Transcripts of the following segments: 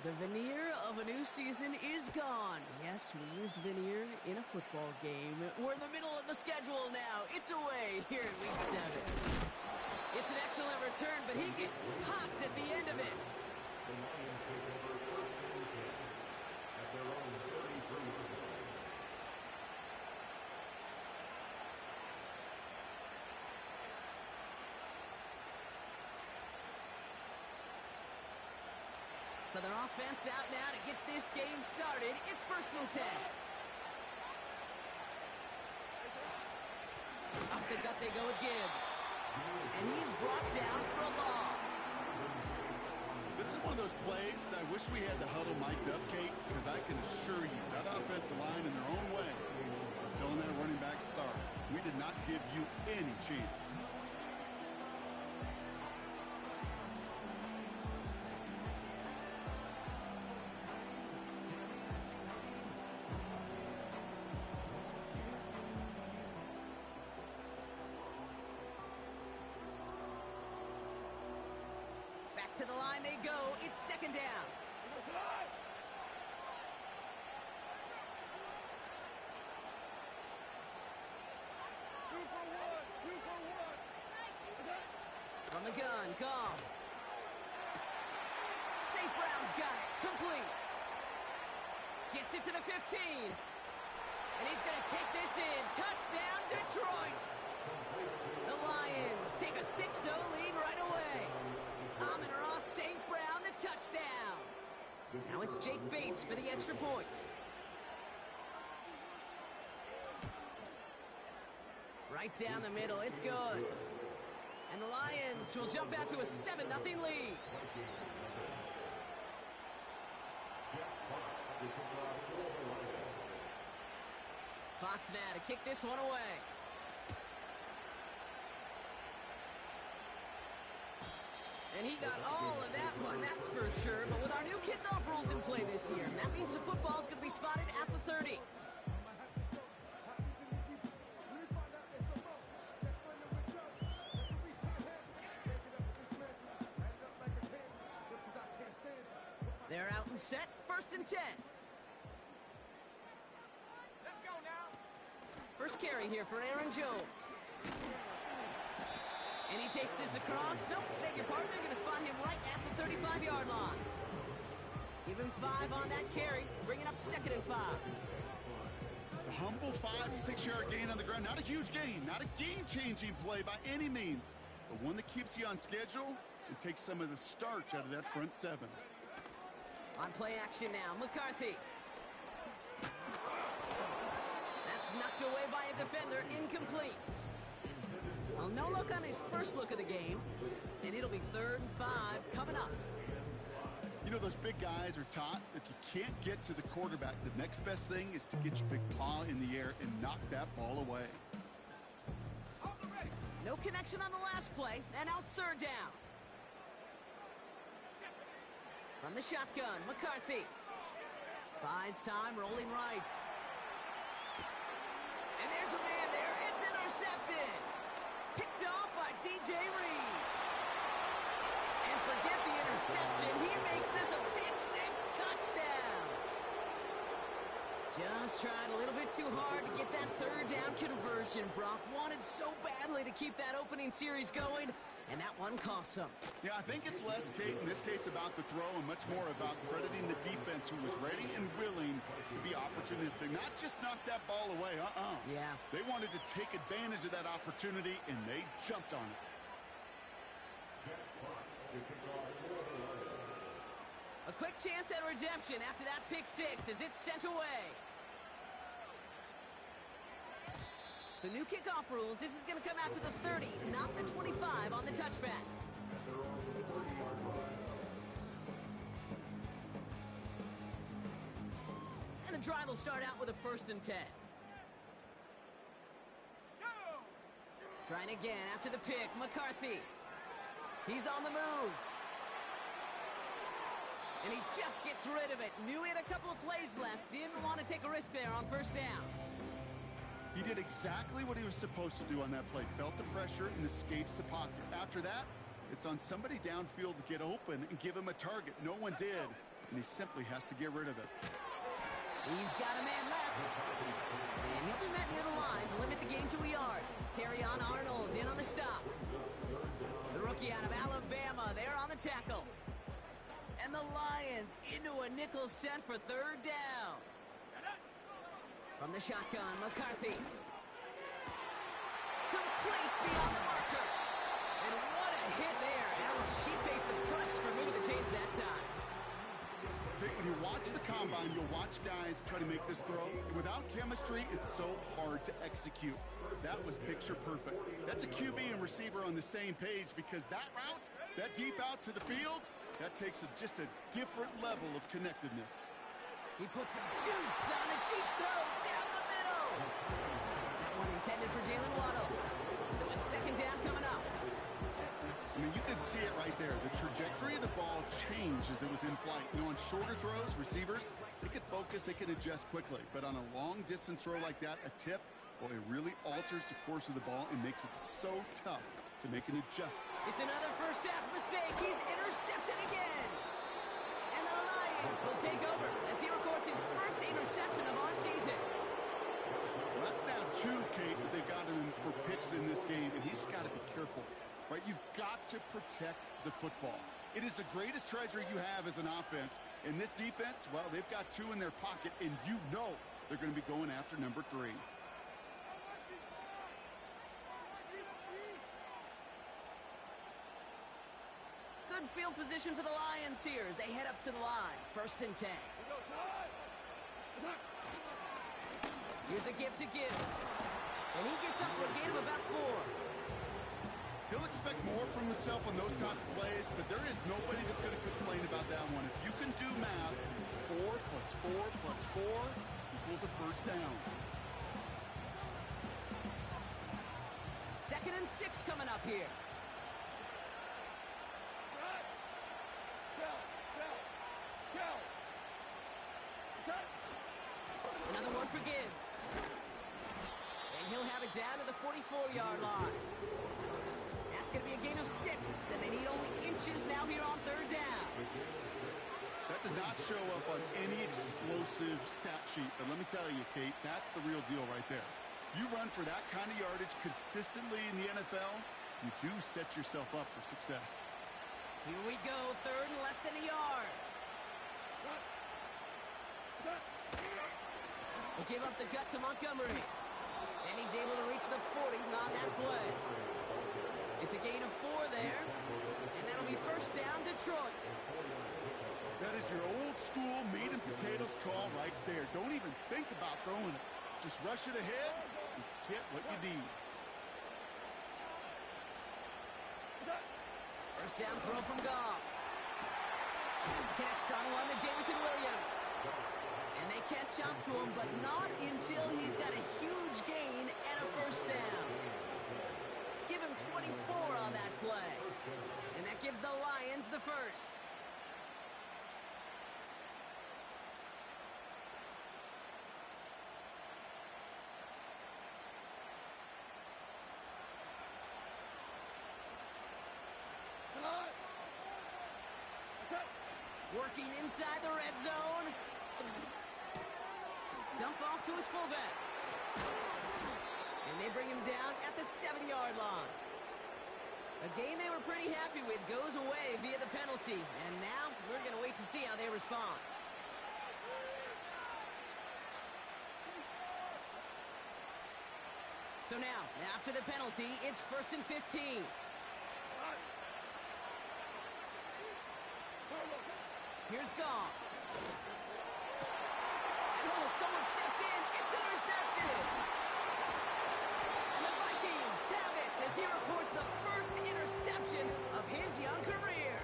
The veneer of a new season is gone. Yes, we used veneer in a football game. We're in the middle of the schedule now. It's away here in Week 7. It's an excellent return, but he gets popped at the end of it. So their offense out now to get this game started. It's 1st and 10. Up the gut they go with Gibbs. And he's brought down for a loss. This is one of those plays that I wish we had the huddle mic'd up, Kate, because I can assure you that offensive line in their own way is telling that running back, sorry, we did not give you any chance. To the line they go. It's 2nd down. From the gun, Goff. St. Brown's got it. Complete. Gets it to the 15. And he's going to take this in. Touchdown, Detroit. The Lions take a 6-0 lead right away. Amon-Ra St. Brown, the touchdown. Now it's Jake Bates for the extra point. Right down the middle, it's good. And the Lions will jump out to a 7-0 lead. Fox now to kick this one away. And he got all of that one, that's for sure. But with our new kickoff rules in play this year, that means the football's going to be spotted at the 30. They're out and set, 1st and 10. Let's go now. First carry here for Aaron Jones. And he takes this across. Nope, beg your pardon. They're going to spot him right at the 35-yard line. Give him 5 on that carry. Bring it up 2nd and 5. A humble 5-6-yard gain on the ground. Not a huge gain. Not a game-changing play by any means. But one that keeps you on schedule and takes some of the starch out of that front 7. On play action now, McCarthy. That's knocked away by a defender. Incomplete. Well, no look on his first look of the game, and it'll be 3rd and 5 coming up. You know, those big guys are taught that if you can't get to the quarterback, the next best thing is to get your big paw in the air and knock that ball away. No connection on the last play, and now it's 3rd down. From the shotgun, McCarthy. Buys time, rolling right. And there's a man there. It's intercepted. Picked off by DJ Reed. And forget the interception. He makes this a pick 6 touchdown. Just tried a little bit too hard to get that 3rd down conversion. Brock wanted so badly to keep that opening series going, and that one cost him. Yeah, I think it's less, Kate, in this case about the throw and much more about crediting the defense who was ready and willing to be opportunistic. Not just knock that ball away, Yeah. They wanted to take advantage of that opportunity, and they jumped on it. A quick chance at redemption after that pick 6 as it's sent away. So new kickoff rules. This is going to come out to the 30, not the 25 on the touchback. And the drive will start out with a 1st and 10. Trying again after the pick, McCarthy. He's on the move. And he just gets rid of it. Knew he had a couple of plays left. Didn't want to take a risk there on 1st down. He did exactly what he was supposed to do on that play. Felt the pressure and escapes the pocket. After that, it's on somebody downfield to get open and give him a target. No one did. and he simply has to get rid of it. He's got a man left. And he'll be met near the line to limit the gain to a yard. Terrion Arnold in on the stop. The rookie out of Alabama there on the tackle. And the Lions into a nickel set for third down. From the shotgun, McCarthy. Complete beyond the marker. And what a hit there. Ouch, she faced the press for moving the chains that time. When you watch the combine, you'll watch guys try to make this throw. Without chemistry, it's so hard to execute. That was picture perfect. That's a QB and receiver on the same page because that route, that deep out to the field, that takes just a different level of connectedness. He puts some juice on a deep throw down the middle. That one intended for Jalen Waddle. So it's second down coming up. I mean, you could see it right there. The trajectory of the ball changed as it was in flight. You know, on shorter throws, receivers, they could focus, they could adjust quickly. But on a long-distance throw like that, a tip, well, it really alters the course of the ball and makes it so tough to make an adjustment. It's another first half mistake. He's intercepted again. And the Lions will take over as he records his first interception of our season. Well, that's now 2, Kate, that they've got him for picks in this game, and he's got to be careful. Right, you've got to protect the football. It is the greatest treasure you have as an offense. In this defense, well, they've got 2 in their pocket, and you know they're going to be going after number 3. Good field position for the Lions here as they head up to the line. First and 10. Here's a give to Gibbs. And he gets up for a gain of about 4. He'll expect more from himself on those type of plays, but there is nobody that's going to complain about that one. If you can do math, 4 plus 4 plus 4 equals a first down. Second and 6 coming up here. Another one for Gibbs. And he'll have it down to the 44-yard line. That's going to be a gain of 6, and they need only inches now here on third down. That does not show up on any explosive stat sheet, but let me tell you, Kate, that's the real deal right there. You run for that kind of yardage consistently in the NFL, you do set yourself up for success. Here we go, third and less than a yard. He gave up the gut to Montgomery, and he's able to reach the 40 on that play. It's a gain of 4 there, and that'll be first down, Detroit. That is your old school meat and potatoes call right there. Don't even think about throwing it. Just rush it ahead and get what you need. First down throw from Goff. Connects on one to Jameson Williams. And they catch up to him, but not until he's got a huge gain and a first down. Give him 24 on that play. And that gives the Lions the first. Working inside the red zone. Dump off to his fullback. And they bring him down at the 7-yard line. A game they were pretty happy with goes away via the penalty. And now we're going to wait to see how they respond. So now, after the penalty, it's first and 15. Here's Goff. And oh, someone stepped in. It's intercepted. And the Vikings have it as he records the first interception of his young career.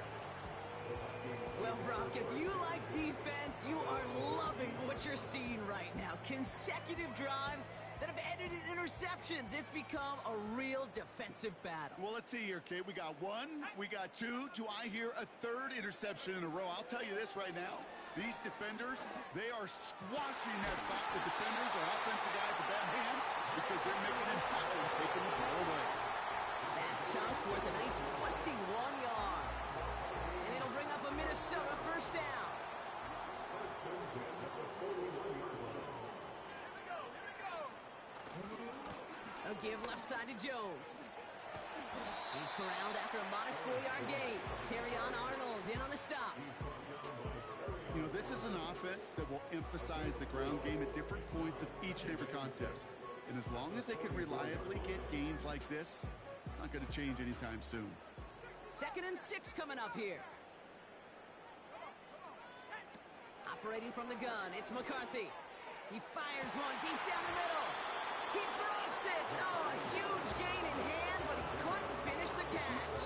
Well, Brock, if you like defense, you are loving what you're seeing right now. Consecutive drives that have ended in interceptions. It's become a real defensive battle. Well, let's see here, Kate. We got 1, we got 2. Do I hear a 3rd interception in a row? I'll tell you this right now. These defenders, they are squashing that thought the defenders or offensive guys have bad hands because they're making it happen, taking the ball away. That chunk worth a nice 21 yards. And it'll bring up a Minnesota first down. give left side to Jones. He's corralled after a modest 4-yard gain. Terrion Arnold in on the stop. You know, this is an offense that will emphasize the ground game at different points of each and every contest. And as long as they can reliably get gains like this, it's not going to change anytime soon. 2nd and 6 coming up here. Operating from the gun, it's McCarthy. He fires one deep down the middle. He drops it. Oh, a huge gain in hand, but he couldn't finish the catch.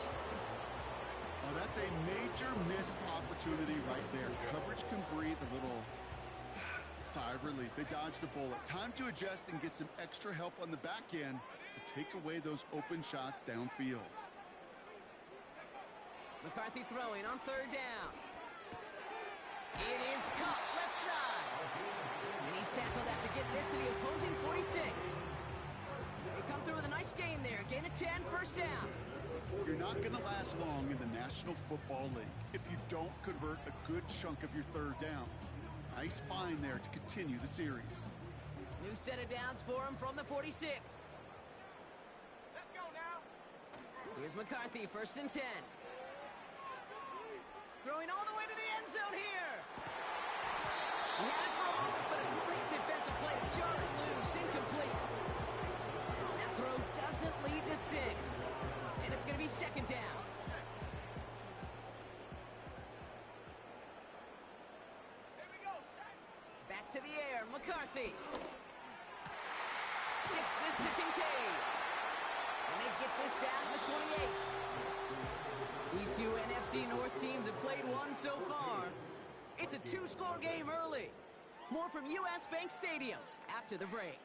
Oh, that's a major missed opportunity right there. Coverage can breathe a little sigh of relief. They dodged a bullet. Time to adjust and get some extra help on the back end to take away those open shots downfield. McCarthy throwing on 3rd down. It is cut left side. And he's tackled after getting this to the opposing 46. They come through with a nice gain there. Gain of 10, 1st down. You're not going to last long in the National Football League if you don't convert a good chunk of your 3rd downs. Nice find there to continue the series. New set of downs for him from the 46. Let's go now. Here's McCarthy, 1st and 10. Throwing all the way to the end zone here. He had it for a moment, but a great defensive play to jar it loose. Incomplete. That throw doesn't lead to 6. And it's going to be 2nd down. Here we go. Back to the air, McCarthy. Gets this to Kincaid. And they get this down to the 28. These two NFC North teams have played one so far. It's a 2-score game early. More from US Bank Stadium after the break.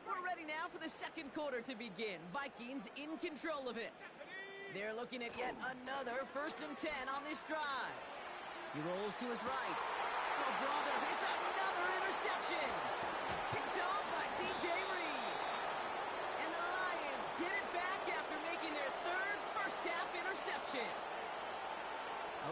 We're ready now for the 2nd quarter to begin. Vikings in control of it. They're looking at yet another 1st and 10 on this drive. He rolls to his right. Oh, brother, it's another interception. Picked off by DJ Reed. And the Lions get it back after making their 3rd first-half interception.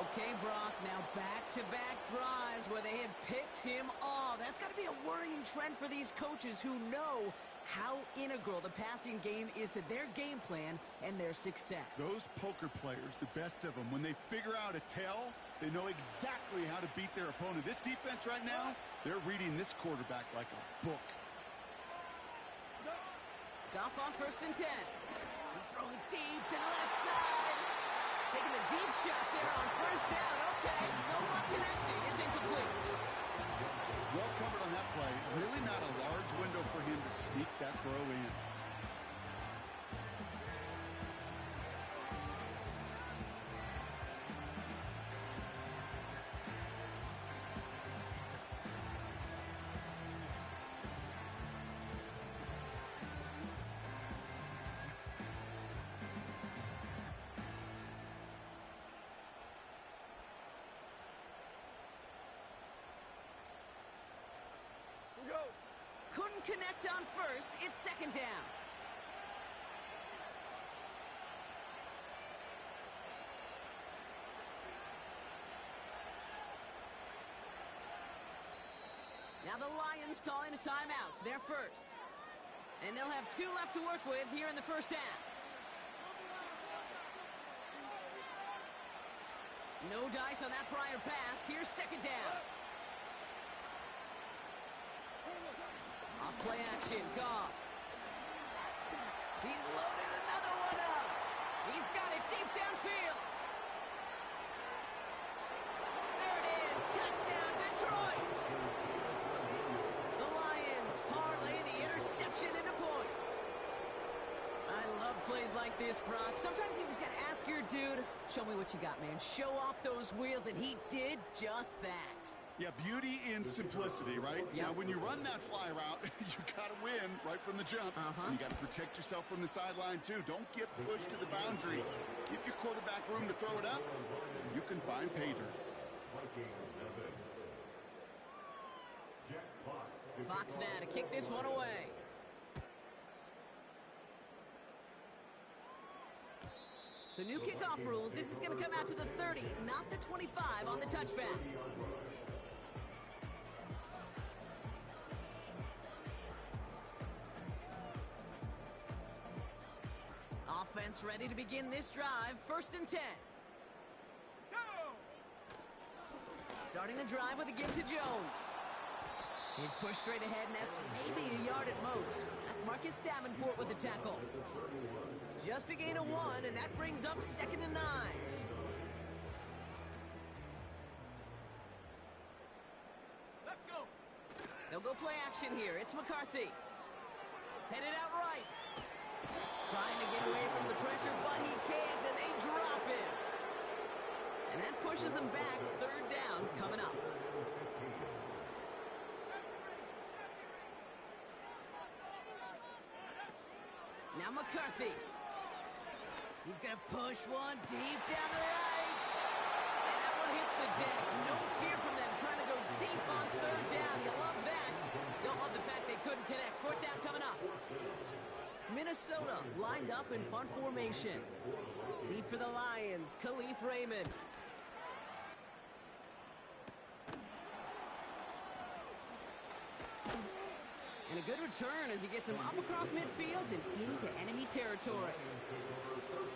Okay, Brock, now back-to-back drives where they have picked him off. That's got to be a worrying trend for these coaches who know how integral the passing game is to their game plan and their success. Those poker players, the best of them, when they figure out a tell, they know exactly how to beat their opponent. This defense right now, they're reading this quarterback like a book. Goff on 1st and 10. He's throwing deep to the left side. Taking the deep shot there on 1st down. Okay, no luck connecting. It's incomplete. Well covered on that play. Really not a large window for him to sneak that throw in. Couldn't connect on 1st. It's 2nd down. Now the Lions calling a timeout. They're first. And they'll have 2 left to work with here in the 1st half. No dice on that prior pass. Here's 2nd down. Off play action, Goff. He's loaded another one up. He's got it deep downfield. There it is, touchdown Detroit. The Lions parlay the interception into points. I love plays like this, Brock. Sometimes you just gotta ask your dude, show me what you got, man. Show off those wheels, and he did just that. Yeah, beauty in simplicity, right? Yep. Now, when you run that fly route, you got to win right from the jump. And you got to protect yourself from the sideline, too. Don't get pushed to the boundary. Give your quarterback room to throw it up, and you can find pay dirt. Fox now to kick this one away. So new kickoff rules. This is going to come out to the 30, not the 25 on the touchback. Offense ready to begin this drive. 1st and 10. Go! Starting the drive with a give to Jones. He's pushed straight ahead, and that's maybe a yard at most. That's Marcus Davenport with the tackle. Just a gain of 1, and that brings up 2nd and 9. Let's go! They'll go play action here. It's McCarthy. Headed out right. Trying to get away from the pressure, but he can't, and they drop him. And that pushes them back. 3rd down coming up. Now McCarthy. He's going to push one deep down the right. And that one hits the deck. No fear from them trying to go deep on 3rd down. You love that. Don't love the fact they couldn't connect. 4th down coming up. Minnesota lined up in punt formation. Deep for the Lions, Khalif Raymond. And a good return as he gets him up across midfield and into enemy territory.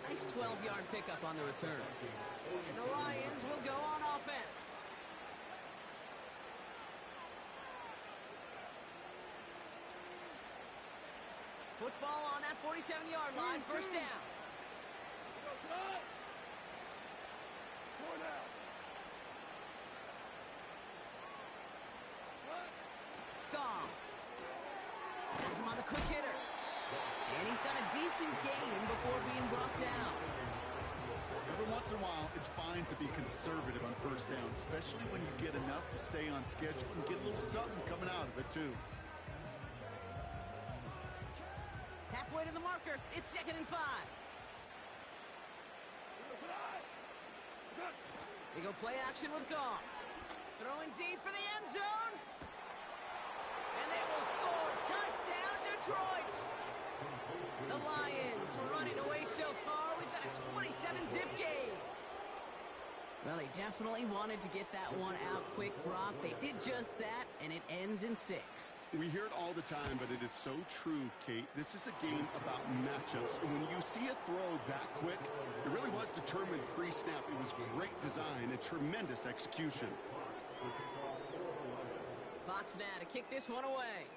Nice 12-yard pickup on the return. And the Lions will go on offense. Football on that 47-yard line, 1st down. Gone. Has him on the quick hitter. And he's got a decent gain before being brought down. Every once in a while, it's fine to be conservative on 1st down, especially when you get enough to stay on schedule and get a little something coming out of it, too. Halfway to the marker. It's 2nd and 5. They go play action with Goff. Throwing deep for the end zone. And they will score. Touchdown, Detroit. The Lions were running away so far. We've got a 27-zip game. Well, they definitely wanted to get that one out quick, Brock. They did just that, and it ends in 6. We hear it all the time, but it is so true, Kate. This is a game about matchups. And when you see a throw that quick, it really was determined pre-snap. It was great design and tremendous execution. Fox now to kick this one away.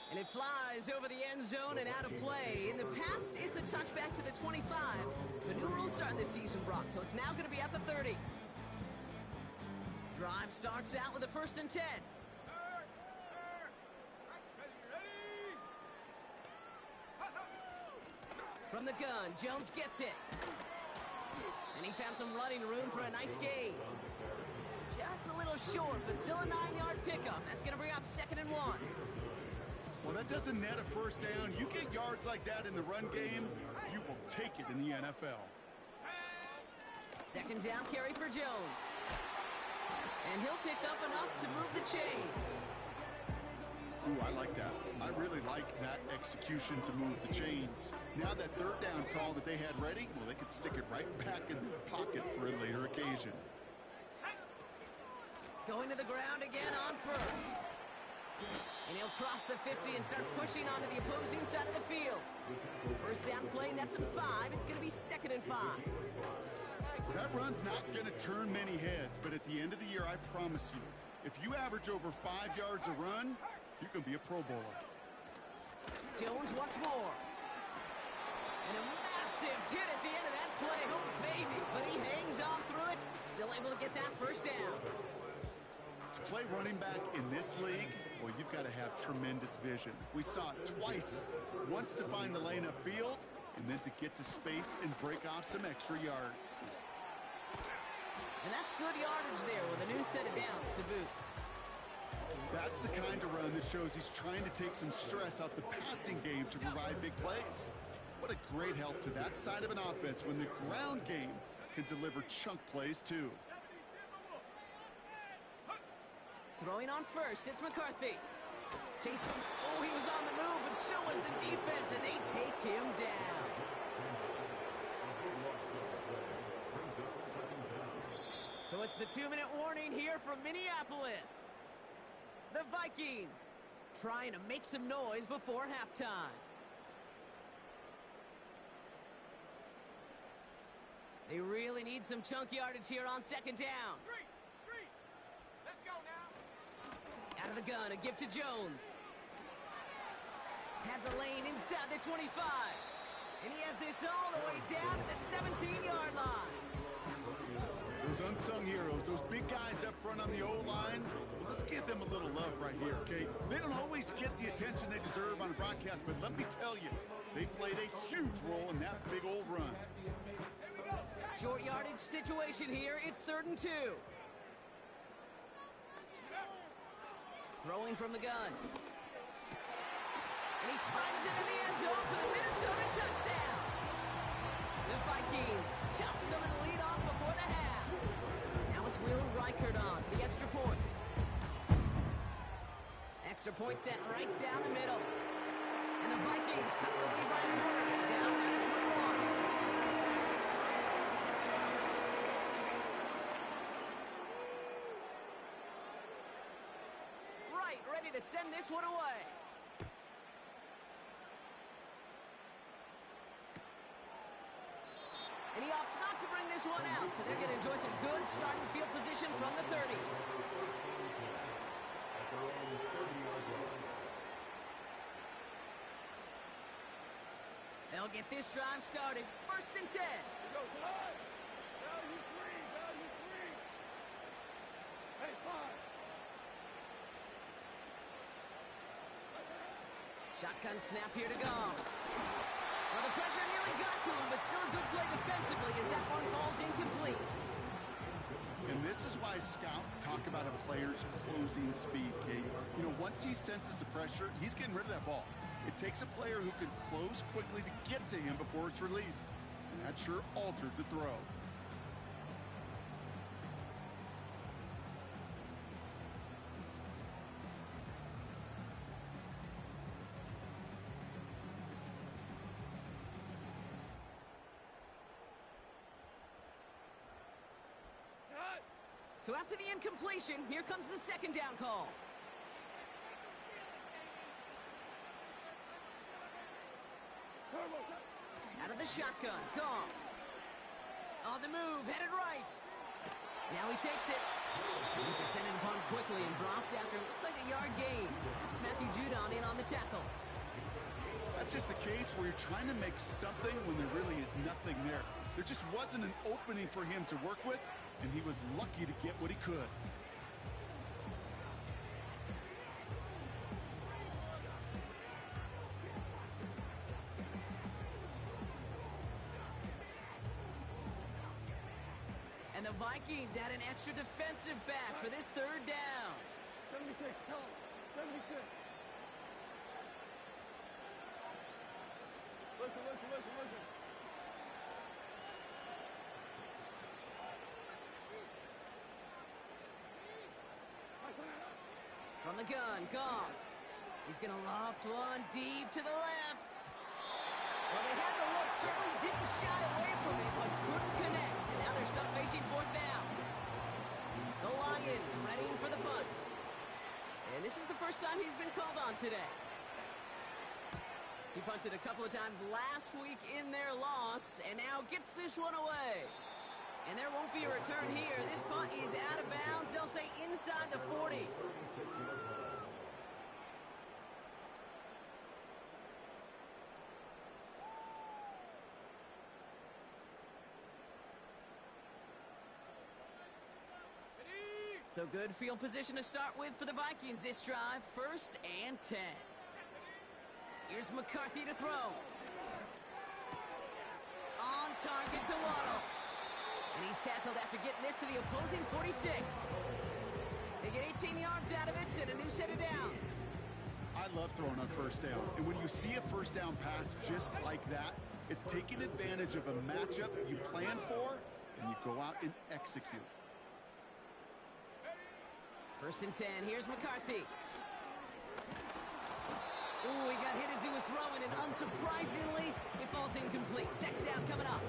And it flies over the end zone and out of play. In the past, it's a touchback to the 25. But new rules starting this season, Brock, so it's now going to be at the 30. Drive starts out with a 1st and 10. From the gun, Jones gets it. And he found some running room for a nice gain. Just a little short, but still a 9-yard pickup. That's going to bring up 2nd and 1. Well, that doesn't net a 1st down. You get yards like that in the run game, you will take it in the NFL. 2nd down carry for Jones. And he'll pick up enough to move the chains. Ooh, I like that. I really like that execution to move the chains. Now that 3rd down call that they had ready, well, they could stick it right back in their pocket for a later occasion. Going to the ground again on 1st. And he'll cross the 50 and start pushing onto the opposing side of the field. 1st down play nets him 5. It's going to be 2nd and 5. That run's not going to turn many heads, but at the end of the year, I promise you, if you average over 5 yards a run, you're going to be a Pro Bowler. Jones once more. And a massive hit at the end of that play. Oh, baby. But he hangs on through it. Still able to get that 1st down. To play running back in this league, well, you've got to have tremendous vision. We saw it twice. Once to find the lane upfield, and then to get to space and break off some extra yards. And that's good yardage there with a new set of downs to boot. That's the kind of run that shows he's trying to take some stress out the passing game to provide big plays. What a great help to that side of an offense when the ground game can deliver chunk plays too. Throwing on first, it's McCarthy. Chasing. Oh, he was on the move, but so was the defense, and they take him down. So it's the 2-minute warning here from Minneapolis. The Vikings trying to make some noise before halftime. They really need some chunk yardage here on second down. Street. Let's go now. Out of the gun, a gift to Jones. Has a lane inside the 25. And he has this all the way down to the 17-yard line. Those unsung heroes, those big guys up front on the O-line, well, let's give them a little love right here, okay? They don't always get the attention they deserve on a broadcast, but let me tell you, they played a huge role in that big old run. Short yardage situation here. It's 3rd and 2. Throwing from the gun. And he finds it in the end zone for the Minnesota touchdown. The Vikings chop some of the lead off before the half. Now it's Will Reichert on for the extra point. Extra point sent right down the middle. And the Vikings cut the lead by a quarter. Down now to 21. Ready to send this one away. And he opts not to bring this one out, so they're going to enjoy some good starting field position from the 30. They'll get this drive started. 1st and 10. Go, Value 3. Hey, 5. Shotgun snap here to go. Well, the pressure nearly got to him, but still a good play defensively as that one falls incomplete. And this is why scouts talk about a player's closing speed, Kate. You know, once he senses the pressure, he's getting rid of that ball. It takes a player who can close quickly to get to him before it's released. And that sure altered the throw. So after the incompletion, here comes the 2nd down call. Out of the shotgun, Goff. On the move, headed right. Now he takes it. He's descended upon quickly and dropped after, looks like a yard gain. That's Matthew Judon in on the tackle. That's just a case where you're trying to make something when there really is nothing there. There just wasn't an opening for him to work with, and he was lucky to get what he could. And the Vikings add an extra defensive back for this 3rd down. 76, tell him. 76. Listen. From the gun, Goff. He's going to loft one deep to the left. Well, they had the look, certainly didn't shy away from it, but couldn't connect. And now they're stuck facing 4th down. The Lions ready for the punt. And this is the first time he's been called on today. He punted a couple of times last week in their loss, and now gets this one away. And there won't be a return here. This punt is out of bounds. They'll say inside the 40. So good field position to start with for the Vikings this drive. 1st and 10. Here's McCarthy to throw. On target to Waddle. And he's tackled after getting this to the opposing 46. They get 18 yards out of it and a new set of downs. I love throwing on 1st down. And when you see a 1st down pass just like that, it's taking advantage of a matchup you plan for, and you go out and execute. First and 10. Here's McCarthy. Ooh, he got hit as he was throwing, and unsurprisingly, it falls incomplete. Second down coming up.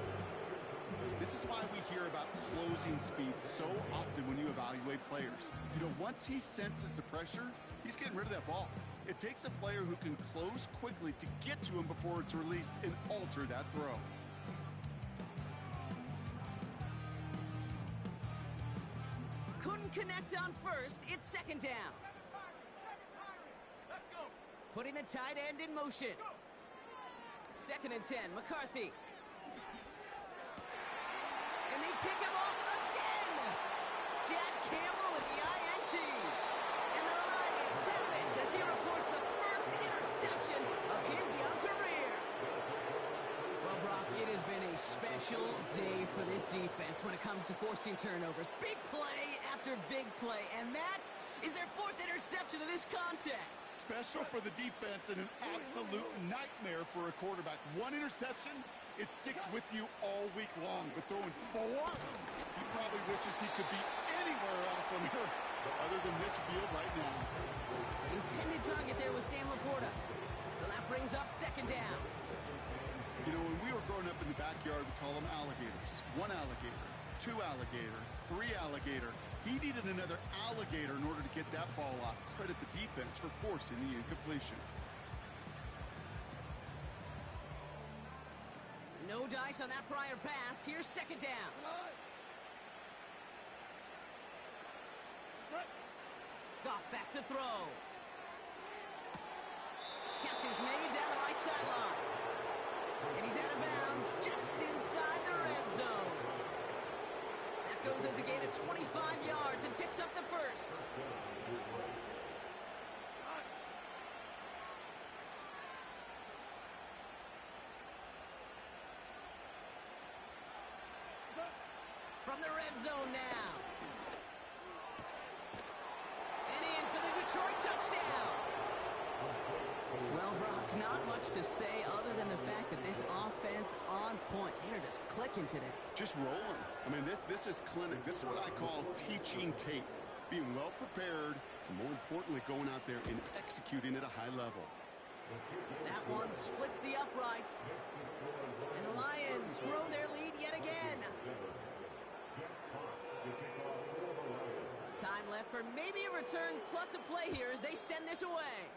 This is why we hear about closing speed so often when you evaluate players. You know, once he senses the pressure, he's getting rid of that ball. It takes a player who can close quickly to get to him before it's released and alter that throw. Couldn't connect on first. It's second down. Let's go. Putting the tight end in motion. Second and 10. McCarthy. And they pick him off again. Jack Campbell with the INT. And the Lions have it as he reports the first interception of his young career. Well, Brock, it has been a special day for this defense when it comes to forcing turnovers. Big play after big play. And that is their fourth interception of this contest. Special for the defense and an absolute nightmare for a quarterback. One interception, it sticks with you all week long. But throwing four, he probably wishes he could be anywhere else on earth other than this field right now. Intended target there was Sam Laporta. So that brings up second down. You know, when we were growing up in the backyard, we call them alligators. One alligator, two alligator, three alligator. He needed another alligator in order to get that ball off. Credit the defense for forcing the incompletion. No dice on that prior pass. Here's second down. Goff back to throw. Catch is made down the right sideline. And he's out of bounds just inside the red zone. That goes as a gain of 25 yards and picks up the first. From the red zone now. And in for the Detroit touchdown. Well, Brock, not much to say other than the fact that this offense on point. They're just clicking today. Just rolling. I mean, this is clinic. This is what I call teaching tape. Being well prepared, and more importantly, going out there and executing at a high level. That one splits the uprights. And the Lions grow their lead yet again. Time left for maybe a return plus a play here as they send this away.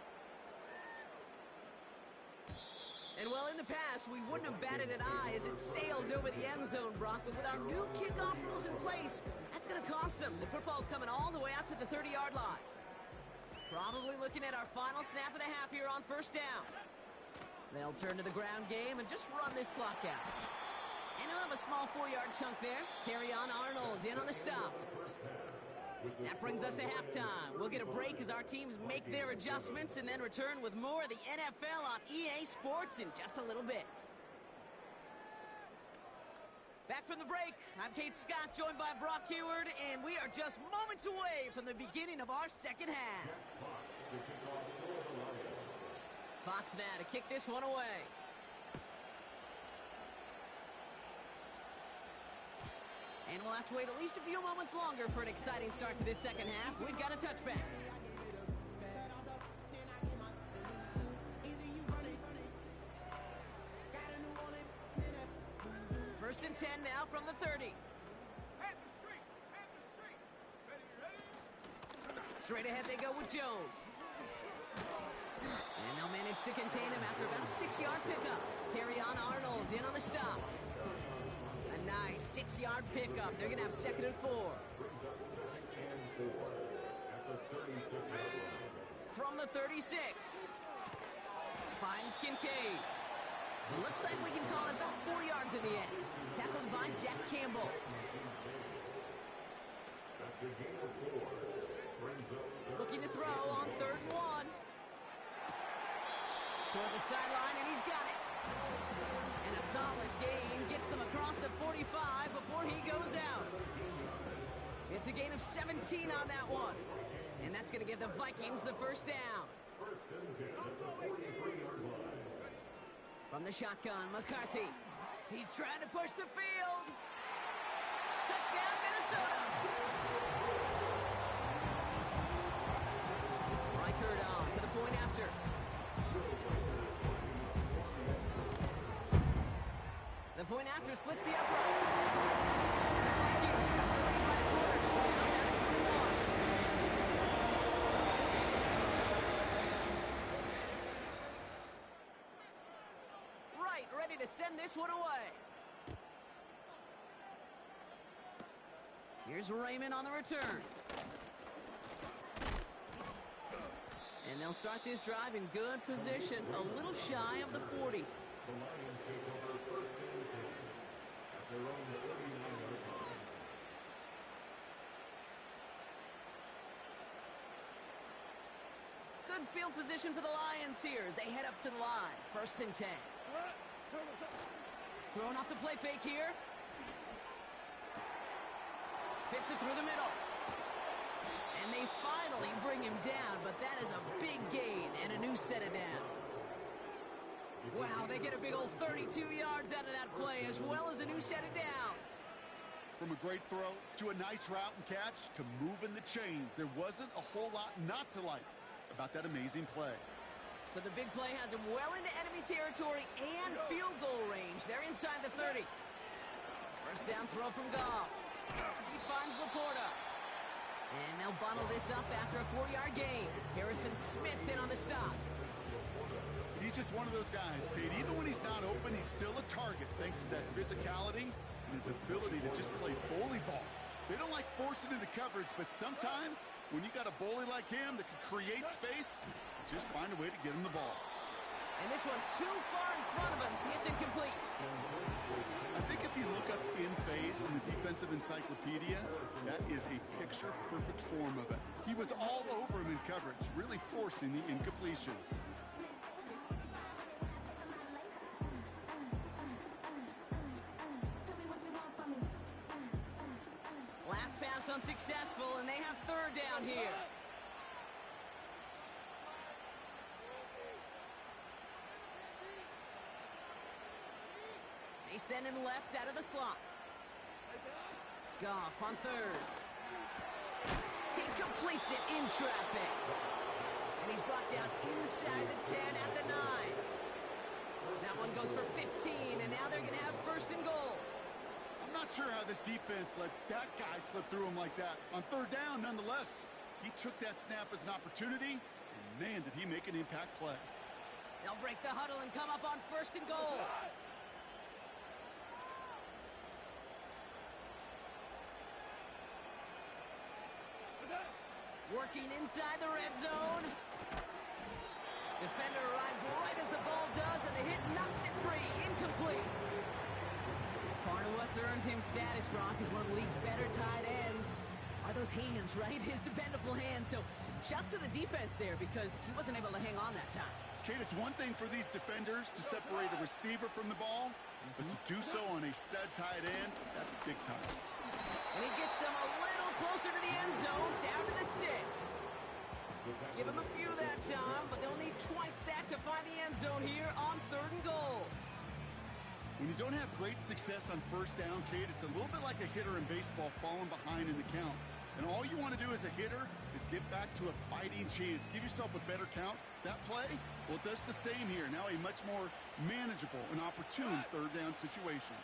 And well, in the past, we wouldn't have batted an eye as it sailed over the end zone, Brock. But with our new kickoff rules in place, that's going to cost them. The football's coming all the way out to the 30-yard line. Probably looking at our final snap of the half here on first down. They'll turn to the ground game and just run this clock out. And he'll have a small 4-yard chunk there. Terrion Arnold in on the stop. That brings us to halftime. We'll get a break as our teams make their adjustments and then return with more of the NFL on EA Sports in just a little bit. Back from the break, I'm Kate Scott, joined by Brock Heward, and we are just moments away from the beginning of our second half. Fox now to kick this one away. And we'll have to wait at least a few moments longer for an exciting start to this second half. We've got a touchback. First and 10 now from the 30. Straight ahead they go with Jones. And they'll manage to contain him after about a 6-yard pickup. Terrion Arnold in on the stop. A nice 6-yard pickup. They're going to have second and 4. From the 36. Finds Kincaid. It looks like we can call it about 4 yards in the end. Tackled by Jack Campbell. Looking to throw on 3rd and 1. Toward the sideline, and he's got it. And a solid gain gets them across the 45 before he goes out. It's a gain of 17 on that one. And that's going to give the Vikings the first down. From the shotgun, McCarthy. He's trying to push the field. Touchdown, Minnesota. after. The point after splits the uprights. And the Vikings come to lead by a quarter. Down now to 21. Right, ready to send this one away. Here's Raymond on the return. And they'll start this drive in good position, a little shy of the 40. The Lions take over first and 10 at their own 39-yard line. Good field position for the Lions here as they head up to the line. First and 10. Throwing off the play fake here. Fits it through the middle. And they finally bring him down, but that is a big gain and a new set of downs. Wow, they get a big old 32 yards out of that play, as well as a new set of downs. From a great throw to a nice route and catch to moving the chains, there wasn't a whole lot not to like about that amazing play. So the big play has him well into enemy territory and field goal range. They're inside the 30. First down throw from Goff. He finds Laporta. And they'll bundle this up after a 4-yard gain. Harrison Smith in on the stop. He's just one of those guys, Kate. Even when he's not open, he's still a target thanks to that physicality and his ability to just play bully ball. They don't like forcing into coverage, but sometimes when you got a bully like him that can create space, just find a way to get him the ball. And this one too far in front of him. It's incomplete. I think if you look up in phase in the defensive encyclopedia, that is a picture-perfect form of it. He was all over him in coverage, really forcing the incompletion. Last pass unsuccessful, and they have third down here. They send him left out of the slot. Goff on third. He completes it in traffic. And he's brought down inside the 10 at the 9. That one goes for 15, and now they're going to have first and goal. I'm not sure how this defense let that guy slip through him like that. On third down, nonetheless, he took that snap as an opportunity, and man, did he make an impact play. They'll break the huddle and come up on first and goal. Working inside the red zone. Defender arrives right as the ball does, and the hit knocks it free. Incomplete. Part of what's earned him status, Gronk, is one of the league's better tight ends. Are those hands, right? His dependable hands. So shouts to the defense there because he wasn't able to hang on that time. Kate, it's one thing for these defenders to separate a receiver from the ball, but to do so on a stud tight end, that's big time. And he gets them a little closer to the end zone, down to the 6. Give him a few that time, but they'll need twice that to find the end zone here on third and goal. When you don't have great success on first down, Kate, it's a little bit like a hitter in baseball falling behind in the count. And all you want to do as a hitter is get back to a fighting chance. Give yourself a better count. That play, well, it does the same here. Now a much more manageable and opportune third down situation.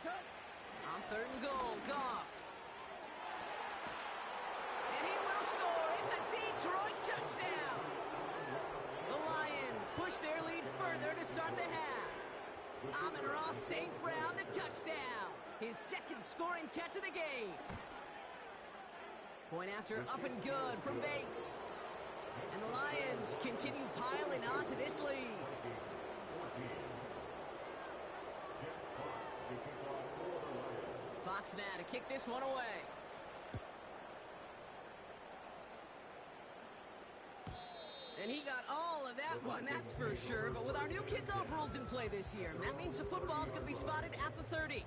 On third and goal, Goff. And he will score. It's a Detroit touchdown. The Lions push their lead further to start the half. Amon-Ra St. Brown, the touchdown. His second scoring catch of the game. Point after up and good from Bates. And the Lions continue piling on to this lead. Fox now to kick this one away. And he got all of that one, that's for sure. But with our new kickoff rules in play this year, that means the football's going to be spotted at the 30.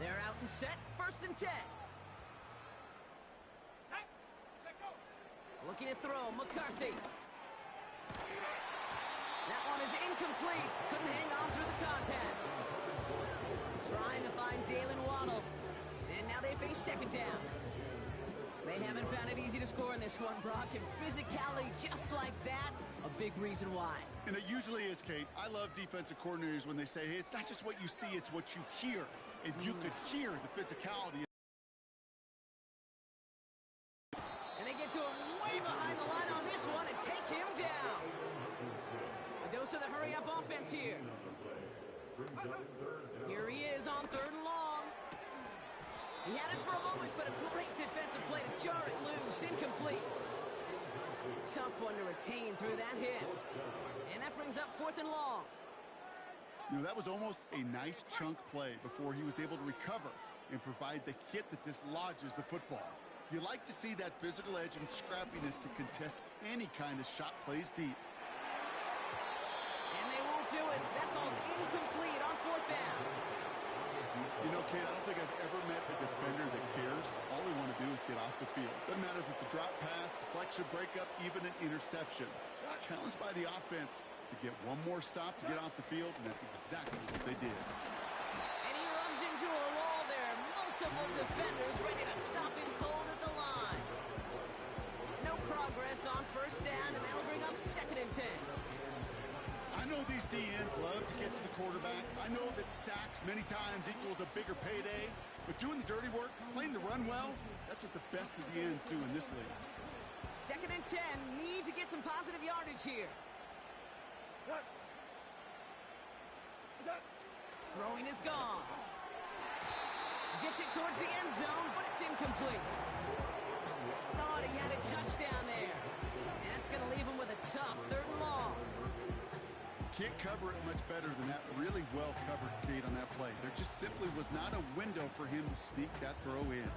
They're out and set, first and 10. Looking to throw, McCarthy. That one is incomplete. Couldn't hang on through the contact. Trying to find Jalen Waddle. And now they face second down. They haven't found it easy to score in this one, Brock. And physicality just like that, a big reason why. And it usually is, Kate. I love defensive coordinators when they say, hey, it's not just what you see, it's what you hear. And you could hear the physicality. And they get to him way behind the line on this one and take him down. A dose of the hurry-up offense here. Here he is on third and long. He had it for a moment, but a great defensive play to jar it loose. Incomplete. Tough one to retain through that hit. And that brings up fourth and long. You know, that was almost a nice chunk play before he was able to recover and provide the hit that dislodges the football. You like to see that physical edge and scrappiness to contest any kind of shot plays deep. And they won't do it. That falls incomplete on fourth down. You know, Kate, I don't think I've ever met a defender that cares. All they want to do is get off the field. Doesn't matter if it's a drop pass, deflection, breakup, even an interception. Challenged by the offense to get one more stop to get off the field, and that's exactly what they did. And he runs into a wall there. Multiple defenders ready to stop him cold at the line. No progress on first down, and that'll bring up second and 10. I know these DNs love to get to the quarterback. I know that sacks many times equals a bigger payday, but doing the dirty work, playing to run well, that's what the best of the ends do in this league. Second and 10, need to get some positive yardage here. Throwing is gone. Gets it towards the end zone, but it's incomplete. Thought he had a touchdown there. And that's going to leave him with a tough third and long. Can't cover it much better than that. Really well covered, Kate, on that play. There just simply was not a window for him to sneak that throw in.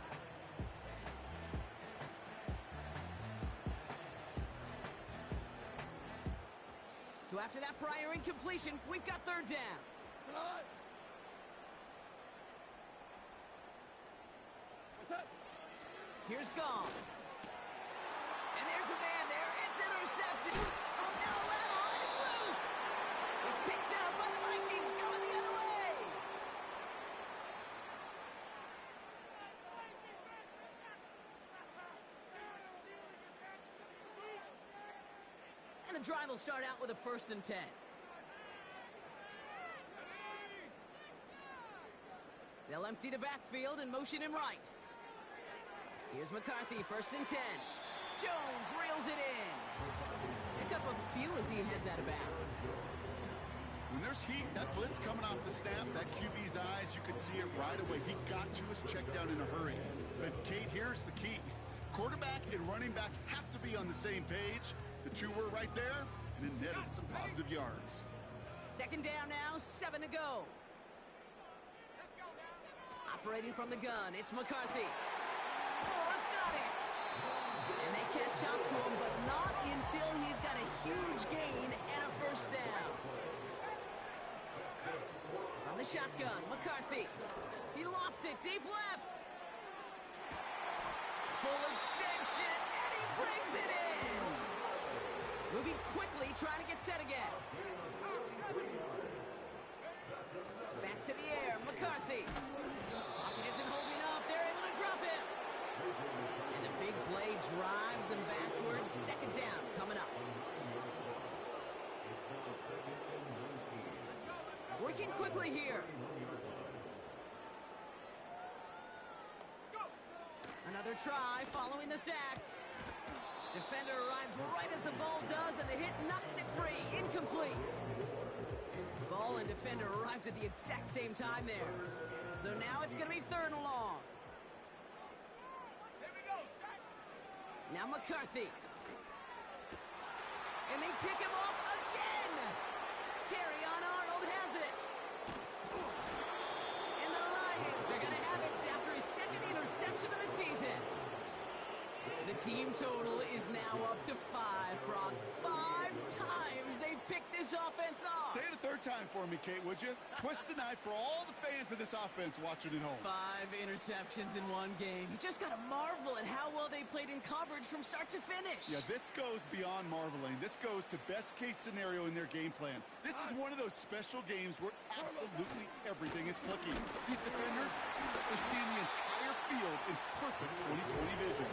So after that prior incompletion, we've got third down. Here's Gong. And there's a man there. It's intercepted. Oh, now a rattle, and it's loose. It's picked up by the Vikings going the other way. And the drive will start out with a first and 10. They'll empty the backfield and motion him right. Here's McCarthy, first and 10. Jones reels it in. Pick up a few as he heads out of bounds. When there's heat, that blitz coming off the snap, that QB's eyes, you could see it right away. He got to his check down in a hurry. But, Kate, here's the key. Quarterback and running back have to be on the same page. The two were right there, and it netted some positive yards. Second down now, 7 to go. Operating from the gun, it's McCarthy. Moore's got it. And they catch up to him, but not until he's got a huge gain and a first down. From the shotgun, McCarthy. He lofts it deep left. Full extension, and he brings it in. Moving quickly, trying to get set again. Back to the air, McCarthy. Pocket isn't holding up. They're able to drop it. And the big play drives them backwards. Second down coming up. Working quickly here. Another try following the sack. Defender arrives right as the ball does, and the hit knocks it free. Incomplete. Ball and defender arrived at the exact same time there. So now it's going to be third and long. Now McCarthy. And they pick him off again. Terrion Arnold has it. And the Lions are going to have it after his second interception of the season. The team total is now up to 5, Brock. 5 times they've picked this offense off. Say it a third time for me, Kate, would you? Twist the knife for all the fans of this offense watching at home. 5 interceptions in one game. You just got to marvel at how well they played in coverage from start to finish. Yeah, this goes beyond marveling. This goes to best case scenario in their game plan. This is one of those special games where absolutely everything is clicking. These defenders, it's like they're seeing the entire field in perfect 20/20 vision.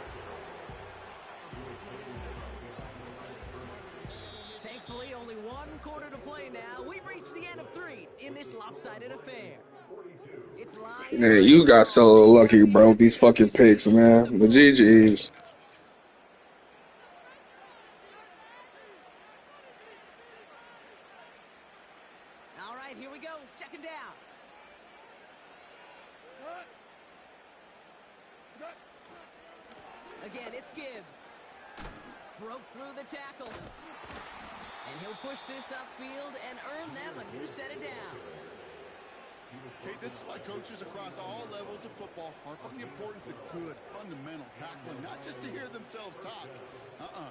Thankfully, only 1 quarter to play now. We've reached the end of 3 in this lopsided affair. It's Lions. Man, you got so lucky, bro, with these fucking picks, man. The GG's. All right, here we go. Second down. Again, it's Gibbs. Broke through the tackle. And he'll push this upfield and earn them a new set of downs. Okay, this is why coaches across all levels of football harp on the importance of good, fundamental tackling, not just to hear themselves talk.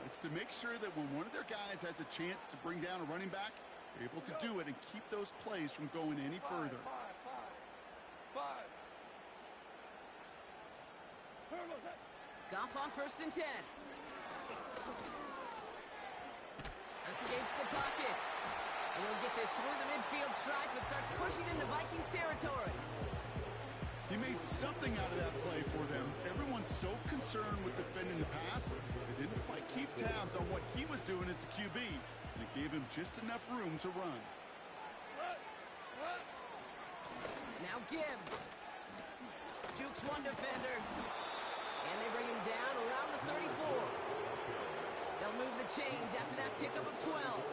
It's to make sure that when one of their guys has a chance to bring down a running back, they're able to do it and keep those plays from going any further. Goff on 1st and 10. Escapes the pocket. And he'll get this through the midfield stripe and starts pushing into Vikings territory. He made something out of that play for them. Everyone's so concerned with defending the pass, they didn't quite keep tabs on what he was doing as a QB. And it gave him just enough room to run. Now Gibbs. Jukes one defender. And they bring him down around the 34. They'll move the chains after that pickup of 12.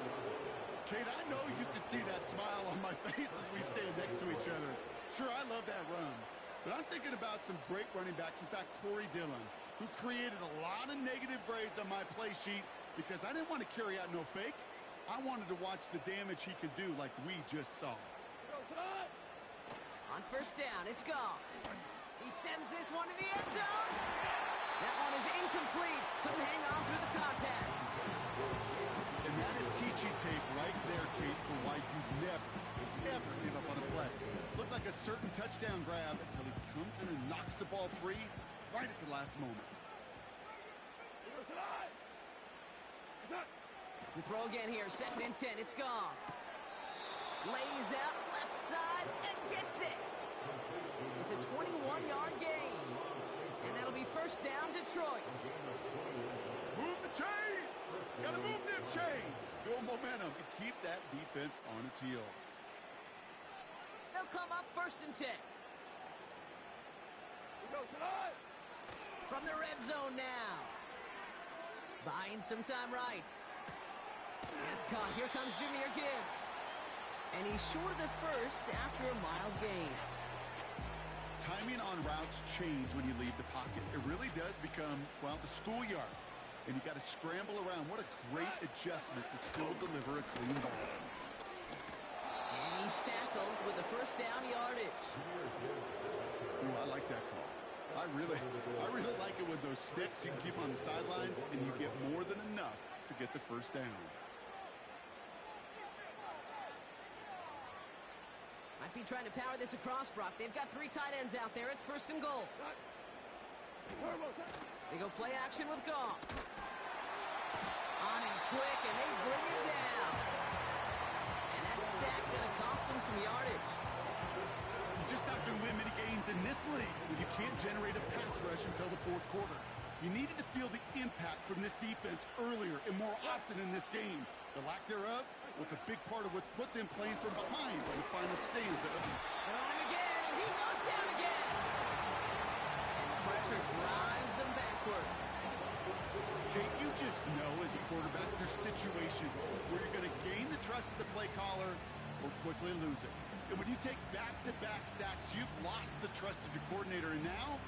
Kate, I know you can see that smile on my face as we stand next to each other. Sure, I love that run. But I'm thinking about some great running backs. In fact, Corey Dillon, who created a lot of negative grades on my play sheet because I didn't want to carry out no fake. I wanted to watch the damage he could do like we just saw. On 1st down, it's Goff. He sends this one to the end zone. That one is incomplete. Couldn't hang on through the contact. And that is teaching tape right there, Kate, for why you never, ever give up on a play. Looked like a certain touchdown grab until he comes in and knocks the ball free right at the last moment. To throw again here, 2nd and 10, it's Goff. Lays out left side and gets it. It's a 21-yard gain. And that'll be 1st down, Detroit. Move the chains! Gotta move them chains! Build momentum and keep that defense on its heels. They'll come up 1st and 10. From the red zone now. Buying some time right. That's caught. Here comes Jahmyr Gibbs. And he's short of the 1st after a mild gain. Timing on routes change when you leave the pocket. It really does become, well, the schoolyard. And you got to scramble around. What a great adjustment to still deliver a clean ball. And he's tackled with a 1st down yardage. Ooh, I like that call. I really like it with those sticks. You can keep them on the sidelines, and you get more than enough to get the 1st down. Might be trying to power this across, Brock. They've got 3 tight ends out there. It's 1st and goal. They go play action with Goff. On him quick, and they bring him down. And that sack going to cost them some yardage. You're just not going to win many games in this league when you can't generate a pass rush until the 4th quarter. You needed to feel the impact from this defense earlier and more often in this game. The lack thereof was a big part of what's put them playing from behind in the final stanza. They're on him again, and he goes down again. And the pressure drives them backwards. Kate, you just know as a quarterback there's situations where you're going to gain the trust of the play caller or quickly lose it. And when you take back-to-back sacks, you've lost the trust of your coordinator. And now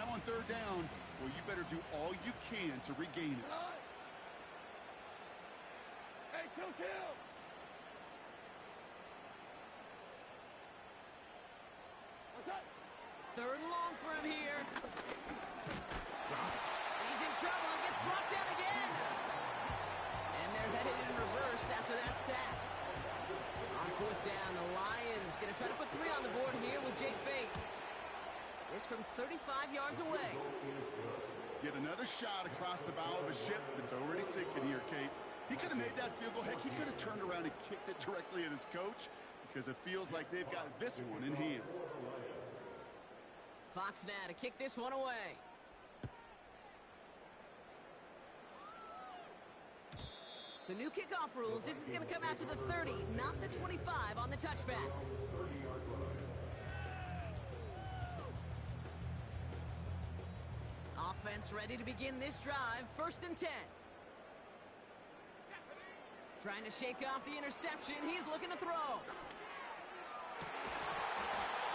on 3rd down, well, you better do all you can to regain it. Hey, kill! 3rd and long for him here. He's in trouble and gets 35 yards away. Yet another shot across the bow of a ship that's already sinking here, Kate. He could have made that field goal. Heck, he could have turned around and kicked it directly at his coach because it feels like they've got this one in hand. Fox now to kick this one away. So new kickoff rules. This is going to come out to the 30, not the 25 on the touchback. Offense ready to begin this drive. 1st and 10. Trying to shake off the interception. He's looking to throw.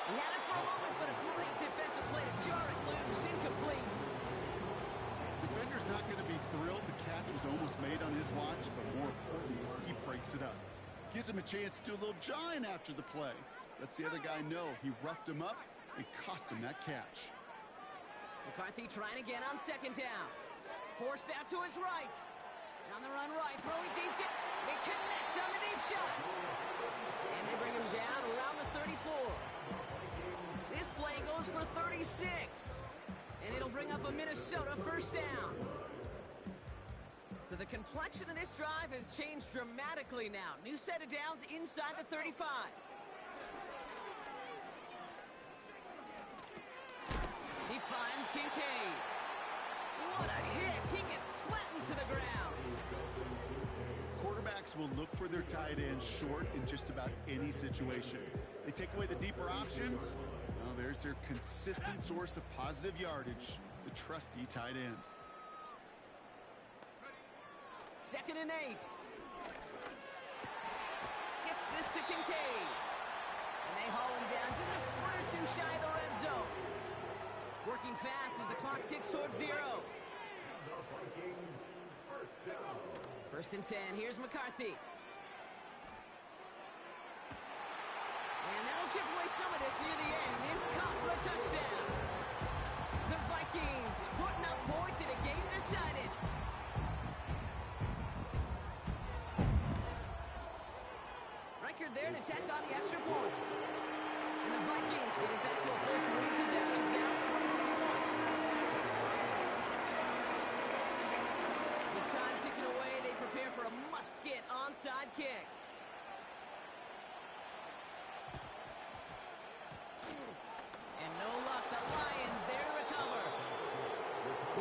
He had it for a moment, but a great defensive play to jar it loose. Incomplete. Defender's not going to be thrilled. The catch was almost made on his watch, but more importantly, he breaks it up. Gives him a chance to do a little jawing after the play. Lets the other guy know he roughed him up and cost him that catch. McCarthy trying again on 2nd down. Forced out to his right. On the run right, throwing deep. They connect on the deep shot. And they bring him down around the 34. This play goes for 36. And it'll bring up a Minnesota 1st down. So the complexion of this drive has changed dramatically now. New set of downs inside the 35. He finds Kincaid. What a hit! He gets flattened to the ground. Quarterbacks will look for their tight end short in just about any situation. They take away the deeper options. Well, there's their consistent source of positive yardage, the trusty tight end. 2nd and 8. Gets this to Kincaid. And they haul him down just a foot or two shy of the red zone. Working fast as the clock ticks towards 0. 1st and 10. Here's McCarthy. And that'll chip away some of this near the end. It's caught for a touchdown. The Vikings putting up points in a game decided. Record there to tack on the extra points. And the Vikings get it back to a full 3 possessions now, 24 points. With time ticking away, they prepare for a must-get onside kick. And no luck, the Lions there to recover.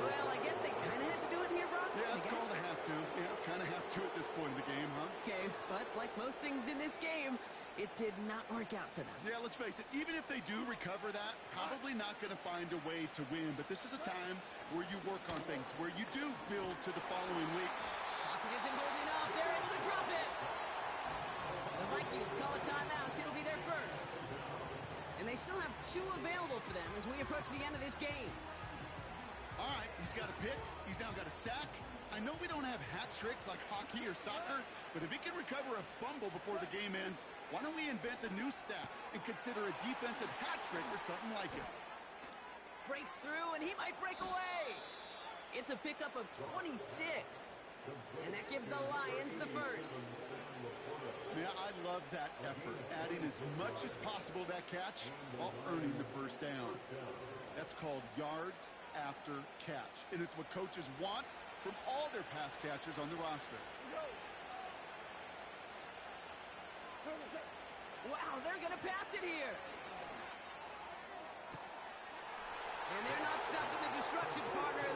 Well, I guess they kind of had to do it here, Brock. Yeah, it's called a have to. Yeah, kind of have to at this point in the game, huh? Okay, but like most things in this game, it did not work out for them. Yeah, let's face it, even if they do recover that, probably not going to find a way to win. But this is a time where you work on things, where you do build to the following week. Pocket isn't holding up. They're able to drop it. The Vikings call a timeout. It'll be their first. And they still have 2 available for them as we approach the end of this game. All right, he's got a pick. He's now got a sack. I know we don't have hat tricks like hockey or soccer, but if he can recover a fumble before the game ends, why don't we invent a new stat and consider a defensive hat trick or something like it? Breaks through, and he might break away. It's a pickup of 26. And that gives the Lions the first. Yeah, I love that effort, adding as much as possible to that catch while earning the 1st down. That's called yards after catch, and it's what coaches want from all their pass catchers on the roster. Wow, they're going to pass it here. And they're not stopping the destruction partner.